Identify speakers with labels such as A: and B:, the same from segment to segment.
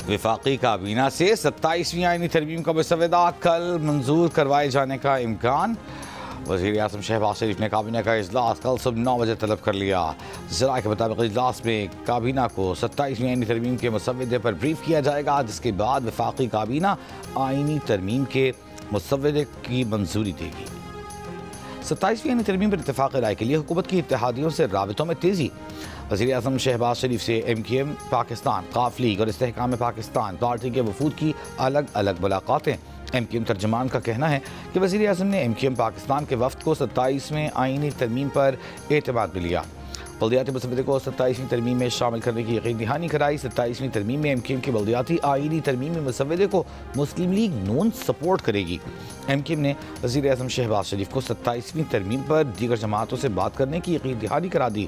A: वफाकी काबीना से 27वीं आईनी तरमीम का मसवदा कल मंजूर करवाए जाने का इम्कान। वज़ीर आज़म शहबाज शरीफ ने काबीना का इजलास कल सुबह 9 बजे तलब कर लिया। ज़रा के मुताबिक इजलास में काबीना को 27वीं आईनी तरमीम के मसवदे पर ब्रीफ किया जाएगा, जिसके बाद वफाकी काबीना आईनी तरमीम के मसवदे की मंजूरी देगी। 27वीं आईनी तरमीम पर इत्तेफाक राय के लिए हुकूमत की इत्तेहादियों से राबितों में तेज़ी। वज़ीर आज़म शहबाज शरीफ से MKM पाकिस्तान, काफ लीग और इस्तेहकाम पाकिस्तान पार्टी के वफूद की अलग अलग मुलाकातें। MKM तर्जमान का कहना है कि वज़ीर आज़म ने MKM पाकिस्तान के वफ़द को 27वें आईनी तरमीम पर एतमाद में लिया। बल्दियाती मसवदे को 27वीं तरमीम में शामिल करने की यकीन दहानी कराई। 27वीं तरमीम में MKM की बल्दियाती आईनी तरमीमी मसवदे को मुस्लिम लीग नून सपोर्ट करेगी। MKM ने वज़ीर आज़म शहबाज शरीफ को 27वीं तरमीम पर दीगर जमातों से बात करने की यकीन दहानी करा दी।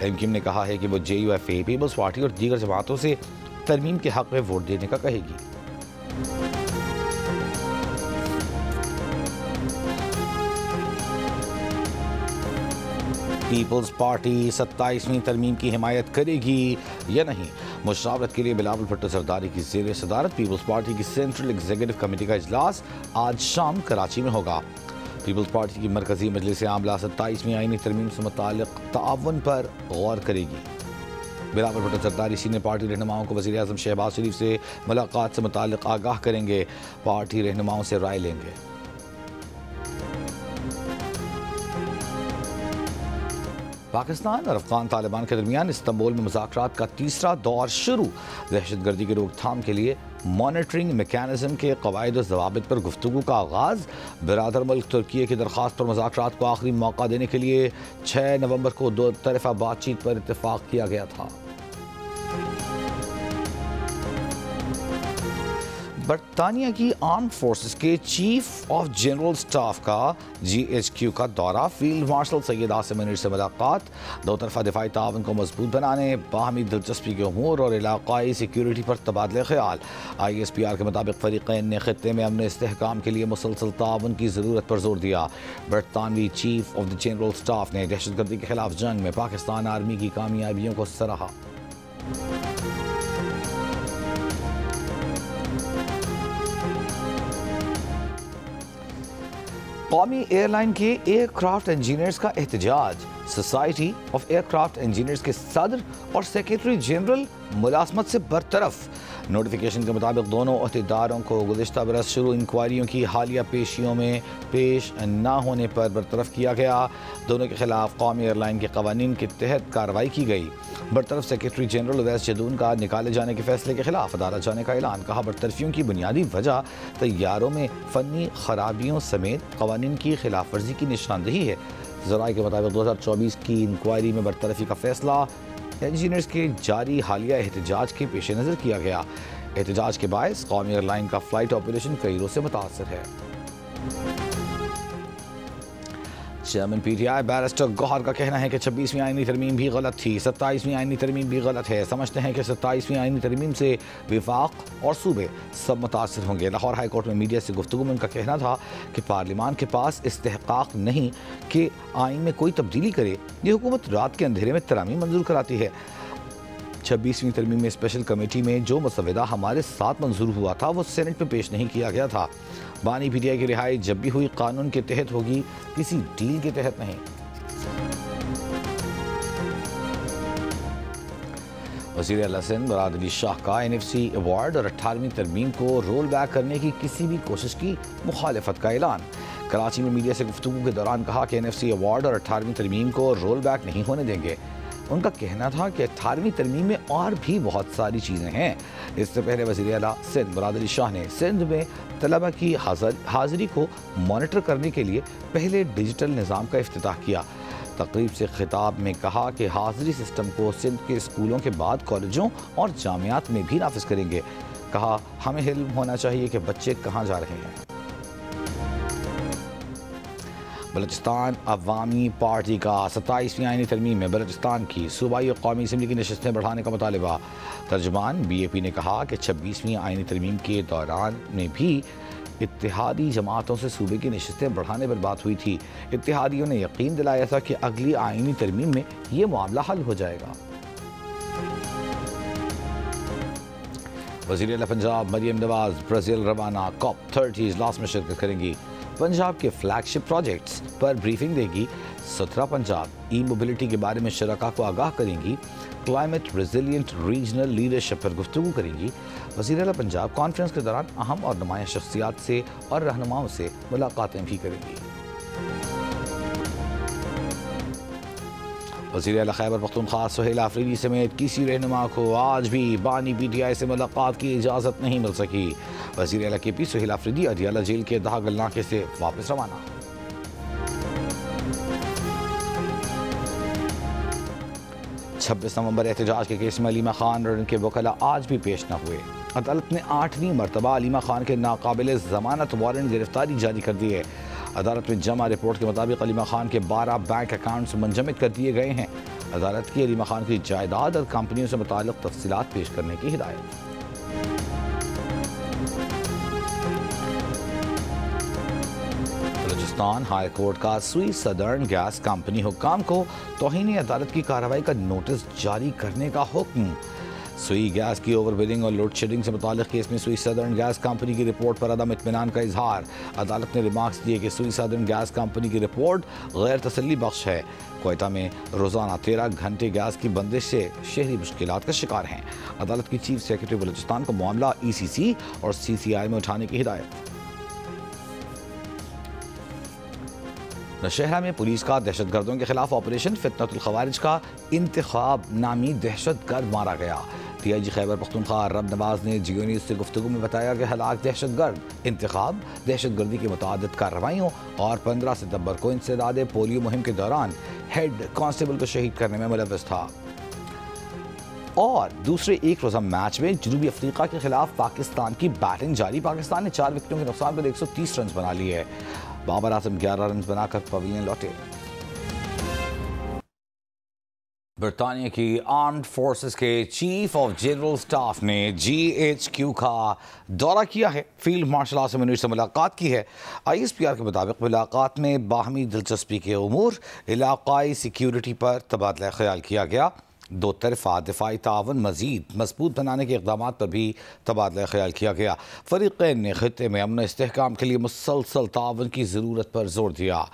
A: MKM ने कहा है कि वो JUFA, पीपल्स पार्टी और दीगर जमातों से तरमीम के हक़ में वोट देने का कहेगी। पीपल्स पार्टी 27वीं तरमीम की हिमायत करेगी या नहीं, मुशावरत के लिए बिलावल भुट्टो सरदारी की ज़ेर सदारत पीपल्स पार्टी की सेंट्रल एग्जीक्यूटिव कमेटी का इजलास आज शाम कराची में होगा। पीपल्स पार्टी की मरकजी मजलिस आमला 27वीं आईनी तरमीम से मुताल्लिक़ ताअवुन पर गौर करेगी। बिलावल भुट्टो सरदारी सीनियर पार्टी रहनुमाओं को वज़ीर आज़म शहबाज शरीफ से मुलाकात से मुताल्लिक़ आगाह करेंगे, पार्टी रहनुमाओं से राय लेंगे। पाकिस्तान और अफगान तालिबान के दरमियान इस्तांबुल में मुज़ाकरात का तीसरा दौर शुरू। दहशतगर्दी की रोकथाम के लिए मॉनिटरिंग मैकेनिज्म के क़वाइद और ज़वाबित पर गुफ्तगू का आगाज़। बिरादर मुल्क तुर्की की दरख्वास्त पर मुज़ाकरात को आखिरी मौका देने के लिए 6 नवंबर को दो तरफ़ा बातचीत पर इत्तेफाक किया गया था। बरतानिया की आर्म फोर्सेस के चीफ ऑफ जनरल स्टाफ का GHQ का दौरा। फील्ड मार्शल सैयद आसिम मुनीर से मुलाकात। दो तरफा दिफाई ताउन को मजबूत बनाने, बाहमी दिलचस्पी के उमूर और इलाकाई सिक्योरिटी पर तबादले ख्याल। ISPR के मुताबिक फरीक़ैन ने खित्ते में अमन इस्तेहकाम के लिए मुसलसल ताउन की ज़रूरत पर जोर दिया। बरतानवी chief of the general staff ने दहशतगर्दी के खिलाफ जंग में पाकिस्तान आर्मी की कामयाबियों को सराहा। कौमी एयरलाइन के एयरक्राफ्ट इंजीनियर्स का एहतजाज। सोसाइटी ऑफ एयरक्राफ्ट इंजीनियर्स के सदर और सेक्रेटरी जनरल मुलाजमत से बरतरफ। नोटिफिकेशन के मुताबिक दोनों अहदेदारों को गुज़िश्ता बरस शुरू इंक्वायरियों की हालिया पेशियों में पेश न होने पर बरतरफ किया गया। दोनों के खिलाफ कौमी एयरलाइन के कवानीन के तहत कार्रवाई की गई। बरतरफ सेक्रेटरी जनरल उवैस जदून का निकाले जाने के फैसले के खिलाफ अदालत जाने का ऐलान। कहा, बरतरफियों की बुनियादी वजह तैयारों में फ़नी खराबियों समेत कवानीन की खिलाफ वर्जी की निशानदेही है। ज़राए के मुताबिक 2024 की इंक्वायरी में बरतरफी का फैसला इंजीनियर्स के जारी हालिया एहतजाज के पेश नज़र किया गया। एहतजाज के बायस कौमी एयरलाइन का फ़्लाइट ऑपरेशन कैरो से मुतासर है। चेयरमैन PTI बैरिस्टर गौहर का कहना है कि 26वीं आईनी तरमीम भी गलत थी, 27वीं आईनी तरमीम भी गलत है। समझते हैं कि 27वीं आईनी तरमीम से विफाक और सूबे सब मुतासर होंगे। लाहौर हाई कोर्ट में मीडिया से गुफ्तगू में उनका कहना था कि पार्लियामान के पास इस्तेहकाक नहीं कि आइन में कोई तब्दीली करे। ये हुकूमत रात के अंधेरे में तरामीम मंजूर कराती है। 26वीं तरमीम में स्पेशल कमेटी में जो मसवदा हमारे साथ मंजूर हुआ था वो सेनेट में पेश नहीं किया गया था। बानी PTI की रिहाई जब भी हुई कानून के तहत होगी, किसी डील के तहत नहीं। वज़ीर आला सिंध मुराद अली शाह का NFC अवार्ड और 18वीं तरमीम को रोल बैक करने की किसी भी कोशिश की मुखालफत का ऐलान। कराची में मीडिया से गुफ्तगू के दौरान कहा कि NFC अवार्ड और 18वीं तरमीम को रोल बैक नहीं होने देंगे। उनका कहना था कि 18वीं तरमीम में और भी बहुत सारी चीज़ें हैं। इससे पहले वज़ीर आला सिंध मुराद अली शाह ने सिंध में तलबा की हाज़िरी को मॉनिटर करने के लिए पहले डिजिटल निज़ाम का इफ्तिताह किया। तकरीब से खिताब में कहा कि हाज़िरी सिस्टम को सिंध के स्कूलों के बाद कॉलेजों और जामियात में भी नाफिज करेंगे। कहा, हमें इल्म होना चाहिए कि बच्चे कहाँ जा रहे हैं। बलूचिस्तान अवामी पार्टी का 27वीं आईनी तरमीम में बलूचिस्तान की सूबाई और कौमी असम्बली की नशस्तें बढ़ाने का मुतालबा। तर्जुमान BAP ने कहा कि 26वीं आईनी तरमीम के दौरान में भी इत्तेहादी जमातों से सूबे की नशस्तें बढ़ाने पर बात हुई थी। इत्तेहादियों ने यकीन दिलाया था कि अगली आईनी तरमीम में ये मामला हल हो जाएगा। वज़ीर आला पंजाब मरियम नवाज ब्राज़ील रवाना COP30 इजलास में शिरकत करेंगी। पंजाब के फ्लैगशिप प्रोजेक्ट्स पर ब्रीफिंग देगी। सुथरा पंजाब ई मोबिलिटी के बारे में शरका को आगाह करेंगी। क्लाइमेट रेजिलिएंट रीजनल लीडरशिप पर गुफ्तगू करेंगी। वज़ीर आला पंजाब कॉन्फ्रेंस के दौरान अहम और नुमाया शख्सियात से और रहनुमाओं से मुलाकातें भी करेंगी। वज़ीर आला खैबर पख्तूनख्वा सुहेल आफरीदी समेत किसी रहनुमा को आज भी बानी PTI से मुलाकात की इजाज़त नहीं मिल सकी। वज़ीर आला KP सुहेल आफरीदी अडियाला जेल के दागल नाके से वापस रवाना। 26 नवंबर एहतजाज के केस में अलीमा खान और उनके वकला आज भी पेश न हुए। अदालत ने 8वीं मरतबा अलीमा खान के नाकाबिल ज़मानत वारंट गिरफ्तारी जारी कर दी है। अदालत में जमा रिपोर्ट के मुताबिक अलीमा खान के 12 बैंक अकाउंट्स मुंजमद कर दिए गए हैं। अदालत की अलीमा खान की जायदाद और कंपनियों से मुताल्लिक़ तफसीलात पेश करने की हिदायत। बलूचिस्तान हाई कोर्ट का सुई सदर्न गैस कंपनी हुक्काम को तौहीन अदालत की कार्रवाई का नोटिस जारी करने का हुक्म। सुई गैस की ओवर बिलिंग और लोड शेडिंग से मुताल्लिक़ केस में सुई सदर्न गैस कंपनी की रिपोर्ट पर अदम इत्मीनान का इजहार। अदालत ने रिमार्क्स दिए कि सुई सदर्न गैस कंपनी की रिपोर्ट गैर तसल्ली बख्श है। क्वेटा में रोज़ाना 13 घंटे गैस की बंदिश से शहरी मुश्किलात का शिकार हैं। अदालत की चीफ सेक्रेटरी बलूचिस्तान को मामला ECC और CCI में उठाने की हिदायत। नौशहरा में पुलिस का दहशतगर्दों के खिलाफ ऑपरेशन फितनतुल खवारिज का इंतखाब नामी दहशतगर्द मारा गया। DIG खैबर पख्तूनख्वा रब नवाज ने जियो न्यूज़ से गुफ्तगू में बताया कि हलाक दहशतगर्द इंतखाब दहशतगर्दी की मुतअद्दिद कार्रवाइयों और 15 सितंबर को इंसदाद पोलियो मुहिम के दौरान हेड कांस्टेबल को शहीद करने में मुलव्वस था। और दूसरे एक रोज़ा मैच में जनूबी अफ्रीका के खिलाफ पाकिस्तान की बैटिंग जारी। पाकिस्तान ने 4 विकेटों के नुकसान पर 130 रन बना लिए है। बाबर आजम 11 रन बनाकर पवेलियन लौटे। बरतानिया की आर्म्ड फोर्सेस के चीफ ऑफ जनरल स्टाफ ने GHQ का दौरा किया है। फील्ड मार्शल आसिम मुनीर से मुलाकात की है। ISPR के मुताबिक मुलाकात में बाहमी दिलचस्पी के उमूर इलाकाई सिक्योरिटी पर तबादला ख्याल किया गया। दो तरफा दिफाई तावन मज़ीद मजबूत बनाने के इक़दाम पर भी तबादला ख्याल किया गया। फ़रीक़ैन ने ख़ित्ते में अमन इस्तेहकाम के लिए मुसलसल तावन की ज़रूरत पर जोर दिया।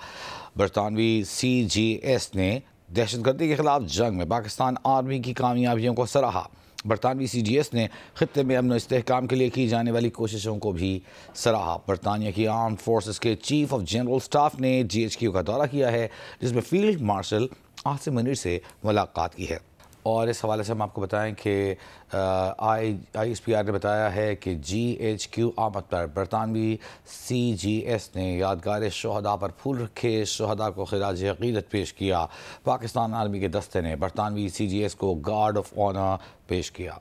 A: बरतानवी CGS ने दहशतगर्दी के खिलाफ जंग में पाकिस्तान आर्मी की कामयाबियों को सराहा। बरतानवी CGS ने ख़ित्ते में अमन इस्तेहकाम के लिए की जाने वाली कोशिशों को भी सराहा। बरतानिया की आर्म फोर्सेस के चीफ ऑफ जनरल स्टाफ ने GHQ का दौरा किया है, जिसमें फील्ड मार्शल आसिम मुनीर से मुलाकात की है। और इस हवाले से हम आपको बताएं कि ISPR ने बताया है कि GHQ आमद पर बरतानवी CGS ने यादगार शोहदा पर फूल रखे शोहदा को खिराज अक़ीदत पेश किया। पाकिस्तान आर्मी के दस्ते ने बरतानवी CGS को गार्ड ऑफ ऑनर पेश किया।